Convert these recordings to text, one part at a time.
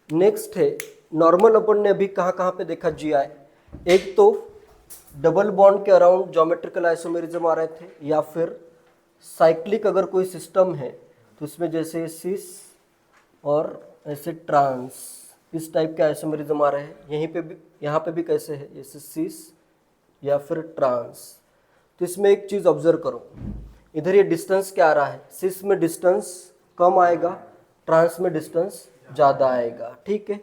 Next है normal, अपन ने अभी कहाँ कहाँ पे देखा GI। एक तो डबल बॉन्ड के अराउंड ज्योमेट्रिकल आइसोमेरिज्म आ रहे थे, या फिर साइक्लिक अगर कोई सिस्टम है तो उसमें जैसे सिस और ऐसे ट्रांस, इस टाइप के आइसोमेरिज्म आ रहे हैं। यहीं पे भी, यहाँ पे भी कैसे है, जैसे सिस या फिर ट्रांस। तो इसमें एक चीज़ ऑब्जर्व करो, इधर ये डिस्टेंस क्या आ रहा है, सिस में डिस्टेंस कम आएगा, ट्रांस में डिस्टेंस ज़्यादा आएगा, ठीक है,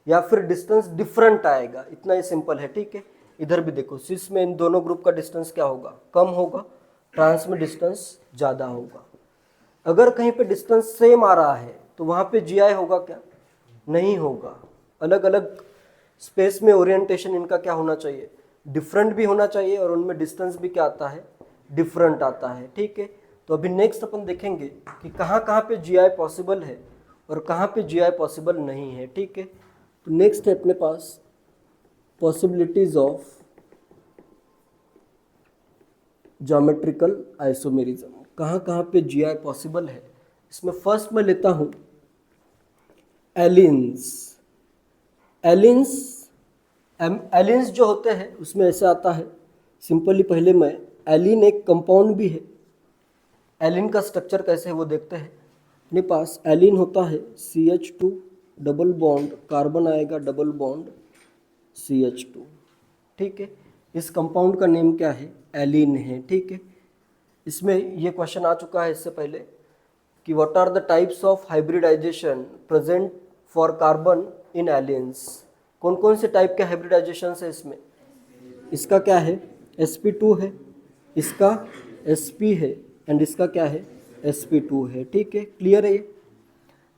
या फिर डिस्टेंस डिफरेंट आएगा, इतना ही सिंपल है, ठीक है। इधर भी देखो, सिस में इन दोनों ग्रुप का डिस्टेंस क्या होगा, कम होगा, ट्रांस में डिस्टेंस ज़्यादा होगा। अगर कहीं पे डिस्टेंस सेम आ रहा है तो वहाँ पे GI होगा क्या, नहीं होगा। अलग अलग स्पेस में ओरिएंटेशन इनका क्या होना चाहिए, डिफरेंट भी होना चाहिए, और उनमें डिस्टेंस भी क्या आता है, डिफरेंट आता है, ठीक है। तो अभी नेक्स्ट अपन देखेंगे कि कहाँ कहाँ पे GI पॉसिबल है और कहाँ पे GI पॉसिबल नहीं है, ठीक है। तो नेक्स्ट है अपने पास पॉसिबिलिटीज ऑफ ज्योमेट्रिकल आइसोमेरिज्म, कहाँ कहाँ पे GI पॉसिबल है। इसमें फर्स्ट मैं लेता हूँ एलिन्स। एलिन्स एलिन्स जो होते हैं उसमें ऐसे आता है सिंपली, पहले मैं एलिन एक कंपाउंड भी है, एलिन का स्ट्रक्चर कैसे है वो देखते हैं। अपने पास एलिन होता है CH2 डबल बॉन्ड, कार्बन आएगा डबल बॉन्ड CH2, ठीक है। इस कंपाउंड का नेम क्या है, एलिन है, ठीक है। इसमें ये क्वेश्चन आ चुका है इससे पहले कि what are the types of hybridisation present for carbon in aliens. कौन कौन से टाइप के हाइब्रिडाइजेशन है इसमें, इसका क्या है sp2 है, इसका sp है, एंड इसका क्या है sp2 है, ठीक है, क्लियर है ये।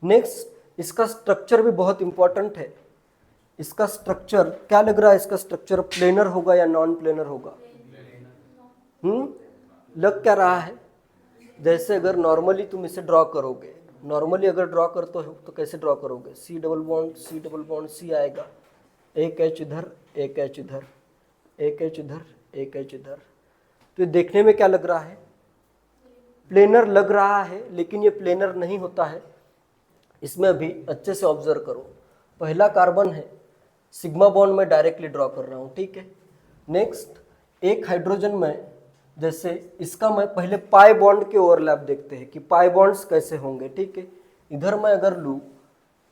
नेक्स्ट इसका स्ट्रक्चर भी बहुत इंपॉर्टेंट है। इसका स्ट्रक्चर क्या लग रहा है, इसका स्ट्रक्चर प्लेनर होगा या नॉन प्लेनर होगा, लग क्या रहा है, जैसे अगर नॉर्मली तुम इसे ड्रॉ करोगे, नॉर्मली अगर ड्रॉ करते हो तो कैसे ड्रॉ करोगे, C double bond C double bond C आएगा, एक H इधर, एक H इधर, एक H इधर, एक H इधर। तो ये देखने में क्या लग रहा है, प्लेनर लग रहा है, लेकिन ये प्लेनर नहीं होता है। इसमें अभी अच्छे से ऑब्जर्व करो, पहला कार्बन है, सिग्मा बॉन्ड में डायरेक्टली ड्रॉ कर रहा हूँ, ठीक है। नेक्स्ट एक हाइड्रोजन में, जैसे इसका मैं पहले पाई बॉन्ड के ओवरलैप देखते हैं कि पाई बॉन्ड्स कैसे होंगे, ठीक है। इधर मैं अगर लूँ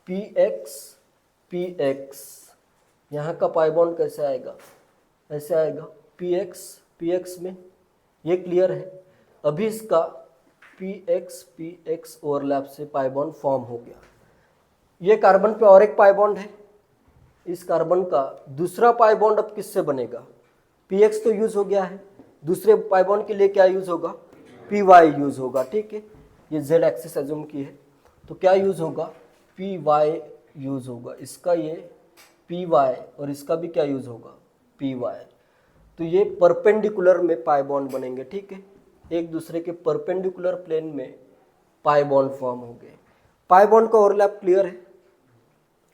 PX PX, यहाँ का पाई बॉन्ड कैसे आएगा, ऐसे आएगा PX PX में, ये क्लियर है। अभी इसका PX PX ओवरलैप से पाई बॉन्ड फॉर्म हो गया। ये कार्बन पे और एक पाई बॉन्ड है, इस कार्बन का दूसरा पाई बॉन्ड अब किससे बनेगा, PX तो यूज हो गया है, दूसरे पाई बॉन्ड के लिए क्या यूज होगा, PY यूज होगा, ठीक है। ये Z एक्सिस एज्यूम की है, तो क्या यूज होगा, PY यूज होगा। इसका ये PY और इसका भी क्या यूज होगा, PY। तो ये परपेंडिकुलर में पाई बॉन्ड बनेंगे, ठीक है, एक दूसरे के परपेंडिकुलर प्लेन में पाई बॉन्ड फॉर्म हो गए। पाई बॉन्ड का ओवरलैप क्लियर है।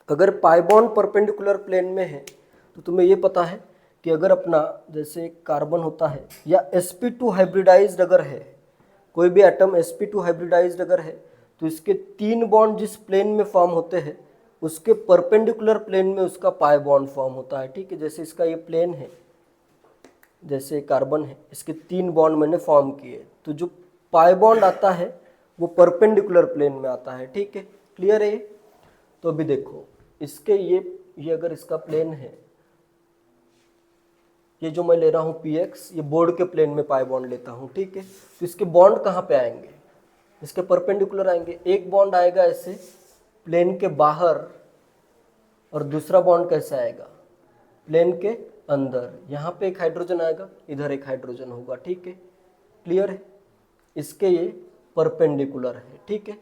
अगर पाई बॉन्ड परपेंडिकुलर प्लेन में है तो तुम्हें ये पता है कि अगर अपना जैसे कार्बन होता है या sp2 हाइब्रिडाइज्ड अगर है, कोई भी एटम sp2 हाइब्रिडाइज्ड अगर है, तो इसके 3 बॉन्ड जिस प्लेन में फॉर्म होते हैं उसके परपेंडिकुलर प्लेन में उसका पाई बॉन्ड फॉर्म होता है, ठीक है। जैसे इसका ये प्लेन है, जैसे कार्बन है, इसके 3 बॉन्ड मैंने फॉर्म किए, तो जो पाई बॉन्ड आता है वो परपेंडिकुलर प्लेन में आता है, ठीक है, क्लियर है। तो अभी देखो इसके ये अगर इसका प्लेन है, ये जो मैं ले रहा हूँ PX, ये बोर्ड के प्लेन में पाई बॉन्ड लेता हूँ, ठीक है। तो इसके बॉन्ड कहाँ पे आएंगे, इसके परपेंडिकुलर आएंगे। एक बॉन्ड आएगा ऐसे प्लेन के बाहर, और दूसरा बॉन्ड कैसे आएगा, प्लेन के अंदर। यहाँ पे एक हाइड्रोजन आएगा, इधर एक हाइड्रोजन होगा, ठीक है, क्लियर है। इसके ये परपेंडिकुलर है, ठीक है।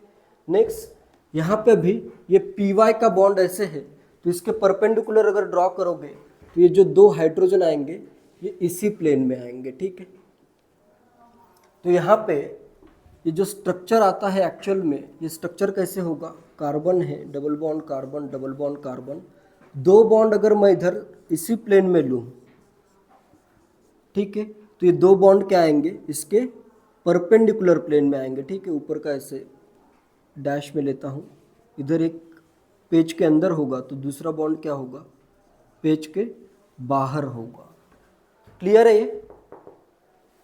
नेक्स्ट यहाँ पे भी ये PY का बॉन्ड ऐसे है, तो इसके परपेंडिकुलर अगर ड्रॉ करोगे तो ये जो 2 हाइड्रोजन आएंगे ये इसी प्लेन में आएंगे, ठीक है। तो यहाँ पे ये जो स्ट्रक्चर आता है एक्चुअल में, ये स्ट्रक्चर कैसे होगा, कार्बन है, double bond carbon, double bond carbon, 2 bond अगर मैं इधर इसी प्लेन में लूँ, ठीक है, तो ये 2 बॉन्ड क्या आएंगे, इसके परपेंडिकुलर प्लेन में आएंगे, ठीक है। ऊपर का ऐसे डैश में लेता हूँ, इधर एक पेज के अंदर होगा तो दूसरा बॉन्ड क्या होगा, पेज के बाहर होगा। क्लियर है ये?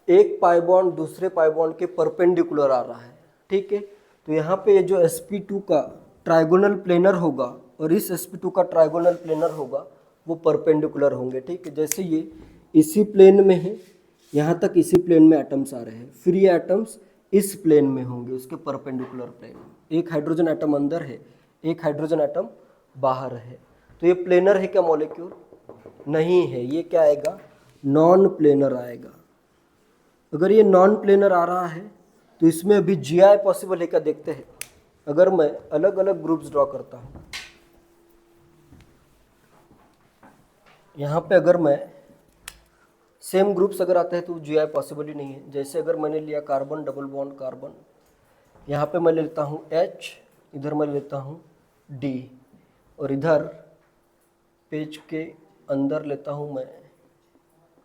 एक पाई बॉन्ड दूसरे पाई बॉन्ड के परपेंडिकुलर आ रहा है, ठीक है। तो यहाँ पे ये जो sp2 का ट्राइगोनल प्लेनर होगा और इस sp2 का ट्राइगोनल प्लेनर होगा वो परपेंडिकुलर होंगे, ठीक है। जैसे ये इसी प्लेन में है, यहाँ तक इसी प्लेन में एटम्स आ रहे हैं, फिर ये एटम्स इस प्लेन में होंगे, उसके परपेंडिकुलर प्लेन में। एक हाइड्रोजन एटम अंदर है, एक हाइड्रोजन एटम बाहर है, तो ये प्लेनर है क्या मॉलिक्यूल? नहीं है, ये क्या आएगा, नॉन प्लेनर आएगा। अगर ये नॉन प्लेनर आ रहा है तो इसमें अभी GI पॉसिबल है क्या, देखते हैं। अगर मैं अलग अलग ग्रुप्स ड्रॉ करता हूँ, यहाँ पे अगर मैं सेम ग्रुप्स अगर आते हैं तो GI पॉसिबल ही नहीं है। जैसे अगर मैंने लिया कार्बन, डबल बॉन्ड कार्बन, यहाँ पे मैं लेता हूँ H, इधर मैं लेता हूँ D, और इधर पेज के अंदर लेता हूँ मैं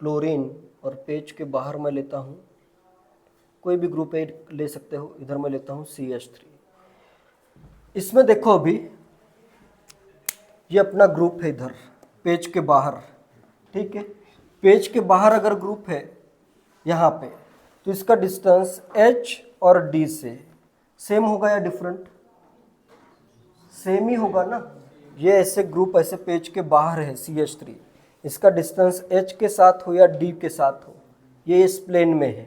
क्लोरीन, और पेज के बाहर मैं लेता हूँ कोई भी ग्रुप ए ले सकते हो, इधर मैं लेता हूँ CH3। इसमें देखो अभी ये अपना ग्रुप है इधर पेज के बाहर, ठीक है। पेज के बाहर अगर ग्रुप है यहाँ पे तो इसका डिस्टेंस H और D से सेम होगा या डिफरेंट? सेम ही होगा ना। ये ऐसे ग्रुप ऐसे पेज के बाहर है CH3, इसका डिस्टेंस H के साथ हो या D के साथ हो, ये इस प्लेन में है,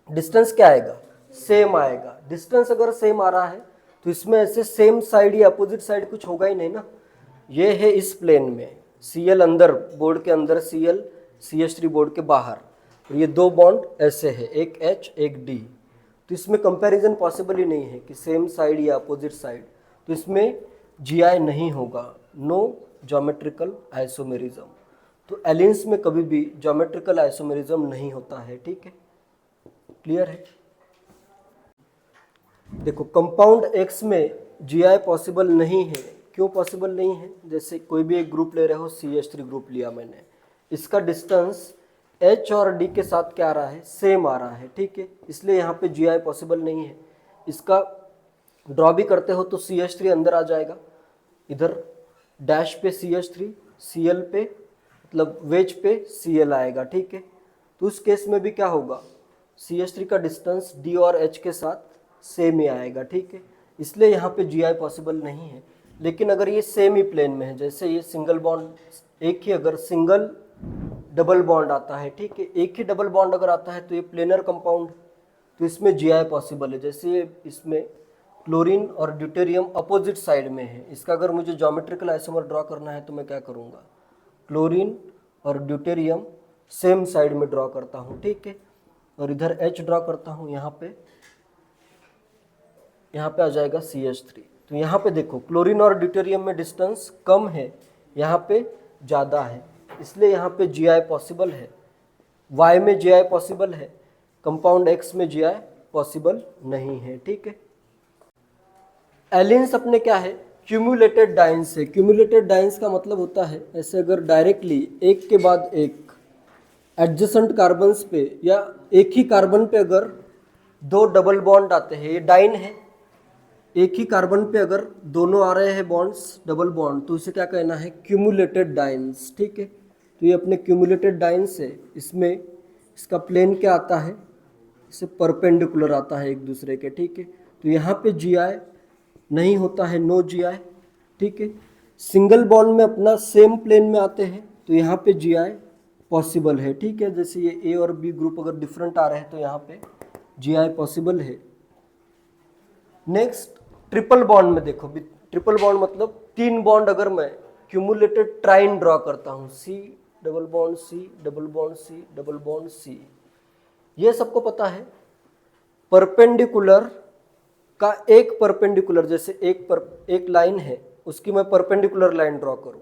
डिस्टेंस क्या आएगा, सेम आएगा। डिस्टेंस अगर सेम आ रहा है तो इसमें ऐसे सेम साइड या अपोजिट साइड कुछ होगा ही नहीं ना। ये है इस प्लेन में, Cl अंदर बोर्ड के अंदर, Cl CH3 बोर्ड के बाहर, और ये दो बॉन्ड ऐसे है, एक H एक D, तो इसमें कंपैरिजन पॉसिबल ही नहीं है कि सेम साइड या अपोजिट साइड, तो इसमें GI नहीं होगा, नो ज्योमेट्रिकल आइसोमेरिज्म। तो एलिन्स में कभी भी ज्योमेट्रिकल आइसोमेरिज्म नहीं होता है, ठीक है। क्लियर है? देखो कंपाउंड X में GI पॉसिबल नहीं है। क्यों पॉसिबल नहीं है? जैसे कोई भी एक ग्रुप ले रहे हो, CH3 ग्रुप लिया मैंने, इसका डिस्टेंस H और D के साथ क्या आ रहा है, सेम आ रहा है, ठीक है, इसलिए यहाँ पे GI पॉसिबल नहीं है। इसका ड्रॉ भी करते हो तो CH3 अंदर आ जाएगा, इधर डैश पे CH3, Cl पे मतलब वेज पे Cl आएगा, ठीक है। तो उस केस में भी क्या होगा, CH3 का डिस्टेंस D और H के साथ सेम ही आएगा, ठीक है, इसलिए यहाँ पे GI पॉसिबल नहीं है। लेकिन अगर ये सेम ही प्लेन में है, जैसे ये सिंगल बॉन्ड एक ही अगर सिंगल डबल बॉन्ड आता है, ठीक है, एक ही डबल बॉन्ड अगर आता है तो ये प्लेनर कंपाउंड, तो इसमें GI पॉसिबल है। जैसे ये इसमें क्लोरीन और ड्यूटेरियम अपोजिट साइड में है, इसका अगर मुझे ज्योमेट्रिकल आइसोमर ड्रॉ करना है तो मैं क्या करूँगा, क्लोरीन और ड्यूटेरियम सेम साइड में ड्रॉ करता हूँ, ठीक है, और इधर H ड्रॉ करता हूँ, यहाँ पे आ जाएगा CH3। तो यहाँ पे देखो क्लोरीन और ड्यूटेरियम में डिस्टेंस कम है, यहाँ पे ज़्यादा है, इसलिए यहाँ पे GI पॉसिबल है। Y में GI पॉसिबल है, कंपाउंड X में GI पॉसिबल नहीं है, ठीक है। एलिन्स अपने क्या है, क्यूमुलेटेड डाइन्स है। क्यूमुलेटेड डाइन्स का मतलब होता है ऐसे अगर डायरेक्टली एक के बाद एक एडजेसेंट कार्बन्स पे या एक ही कार्बन पे अगर दो डबल बॉन्ड आते हैं, ये डाइन है, एक ही कार्बन पे अगर दोनों आ रहे हैं बॉन्ड्स डबल बॉन्ड, तो उसे क्या कहना है, क्यूमुलेटेड डाइन्स, ठीक है। तो ये अपने क्यूमुलेटेड डाइन्स है, इसमें इसका प्लेन क्या आता है, इसे परपेंडिकुलर आता है एक दूसरे के, ठीक है। तो यहाँ पे GI नहीं होता है, नो GI, ठीक है। सिंगल बॉन्ड में अपना सेम प्लेन में आते हैं तो यहाँ पे GI पॉसिबल है, ठीक है। जैसे ये A और B ग्रुप अगर डिफरेंट आ रहे हैं तो यहाँ पे GI पॉसिबल है। नेक्स्ट ट्रिपल बॉन्ड में देखो, ट्रिपल बॉन्ड मतलब तीन बॉन्ड अगर मैं क्यूमुलेटेड ट्राइन ड्रॉ करता हूँ, C double bond C double bond C double bond C, ये सबको पता है परपेंडिकुलर का एक परपेंडिकुलर, जैसे एक लाइन है उसकी मैं परपेंडिकुलर लाइन ड्रॉ करूँ,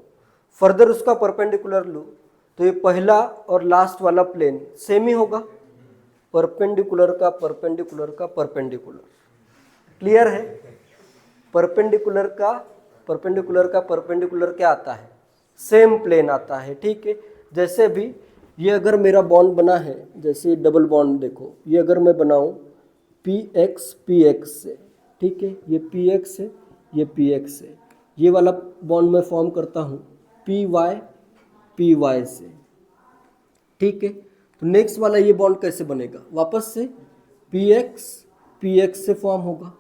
फर्दर उसका परपेंडिकुलर लूँ तो ये पहला और लास्ट वाला प्लेन सेम ही होगा, परपेंडिकुलर का परपेंडिकुलर का परपेंडिकुलर। क्लियर है? परपेंडिकुलर का परपेंडिकुलर क्या आता है, सेम प्लेन आता है, ठीक है। जैसे भी ये अगर मेरा बॉन्ड बना है, जैसे डबल बॉन्ड देखो, ये अगर मैं बनाऊं PX से, ठीक है, ये PX है, ये PX है, ये वाला बॉन्ड मैं फॉर्म करता हूँ पी वाई से, ठीक है। तो नेक्स्ट वाला ये बॉन्ड कैसे बनेगा, वापस से पी एक्स से फॉर्म होगा।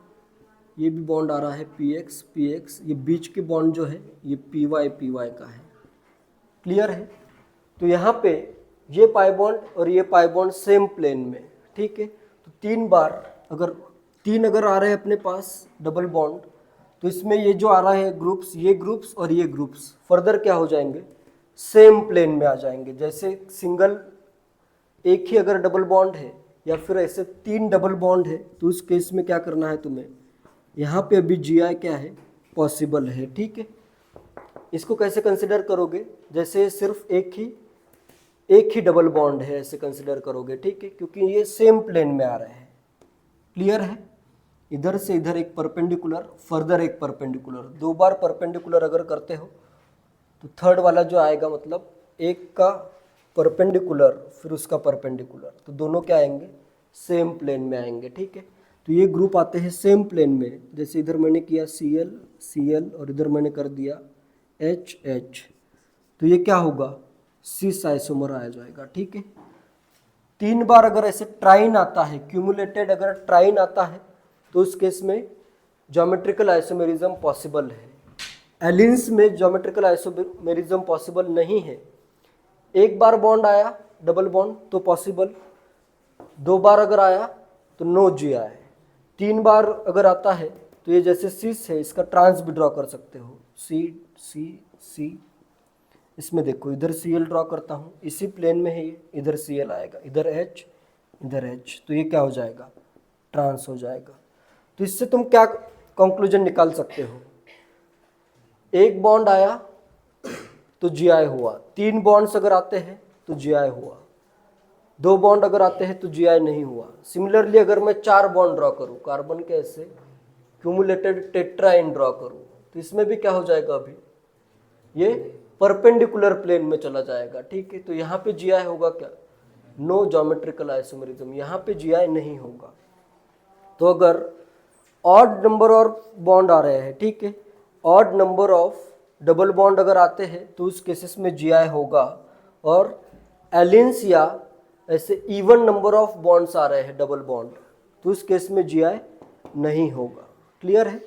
ये भी बॉन्ड आ रहा है पी एक्स, ये बीच के बॉन्ड जो है ये पी वाई का है, क्लियर है। तो यहाँ पे ये पाई बॉन्ड और ये पाई बॉन्ड सेम प्लेन में, ठीक है। तो तीन अगर आ रहे हैं अपने पास डबल बॉन्ड, तो इसमें ये जो आ रहा है ग्रुप्स, ये ग्रुप्स और ये ग्रुप्स फर्दर क्या हो जाएंगे, सेम प्लेन में आ जाएंगे। जैसे सिंगल एक ही अगर डबल बॉन्ड है या फिर ऐसे तीन डबल बॉन्ड है, तो उस केस में क्या करना है तुम्हें, यहाँ पे अभी जी आई क्या है, पॉसिबल है, ठीक है। इसको कैसे कंसिडर करोगे, जैसे सिर्फ एक ही डबल बॉन्ड है ऐसे कंसिडर करोगे, ठीक है, क्योंकि ये सेम प्लेन में आ रहे हैं, क्लियर है। इधर से इधर एक परपेंडिकुलर, फर्दर एक परपेंडिकुलर, दो बार परपेंडिकुलर अगर करते हो तो थर्ड वाला जो आएगा मतलब एक का परपेंडिकुलर फिर उसका परपेंडिकुलर, तो दोनों क्या आएंगे, सेम प्लेन में आएंगे, ठीक है। तो ये ग्रुप आते हैं सेम प्लेन में, जैसे इधर मैंने किया Cl और इधर मैंने कर दिया H, तो ये क्या होगा, सिस आइसोमर आ जाएगा, ठीक है। तीन बार अगर ऐसे ट्राइन आता है, क्यूमुलेटेड अगर ट्राइन आता है, तो उस केस में ज्योमेट्रिकल आइसोमेरिज्म पॉसिबल है। एलिन्स में ज्योमेट्रिकल आइसोमेरिज्म पॉसिबल नहीं है। एक बार बॉन्ड आया डबल बॉन्ड तो पॉसिबल, दो बार अगर आया तो नो जी आए, तीन बार अगर आता है तो ये जैसे सिस है इसका ट्रांस भी ड्रॉ कर सकते हो, सी। इसमें देखो इधर Cl ड्रॉ करता हूँ, इसी प्लेन में है ये, इधर Cl आएगा, इधर H, तो ये क्या हो जाएगा, ट्रांस हो जाएगा। तो इससे तुम क्या कंक्लूजन निकाल सकते हो, एक बॉन्ड आया तो जी आई हुआ, तीन बॉन्ड्स अगर आते हैं तो जी आई हुआ, दो बॉन्ड अगर आते हैं तो जी आई नहीं हुआ। सिमिलरली अगर मैं चार बॉन्ड ड्रॉ करूँ, कार्बन के ऐसे क्यूमुलेटेड टेट्राइन ड्रॉ करूँ, तो इसमें भी क्या हो जाएगा, अभी ये परपेंडिकुलर प्लेन में चला जाएगा, ठीक है। तो यहाँ पे जी आई होगा क्या, नो ज्योमेट्रिकल आइसोमेरिज्म, यहाँ पे जी आई नहीं होगा। तो अगर ऑड नंबर ऑफ बॉन्ड आ रहे हैं, ठीक है, odd number of double bond अगर आते हैं तो उस केसेस में जी आई होगा, और एलिन्स या ऐसे इवन नंबर ऑफ बॉन्ड्स आ रहे हैं डबल बॉन्ड, तो उस केस में जी आई नहीं होगा, क्लियर है।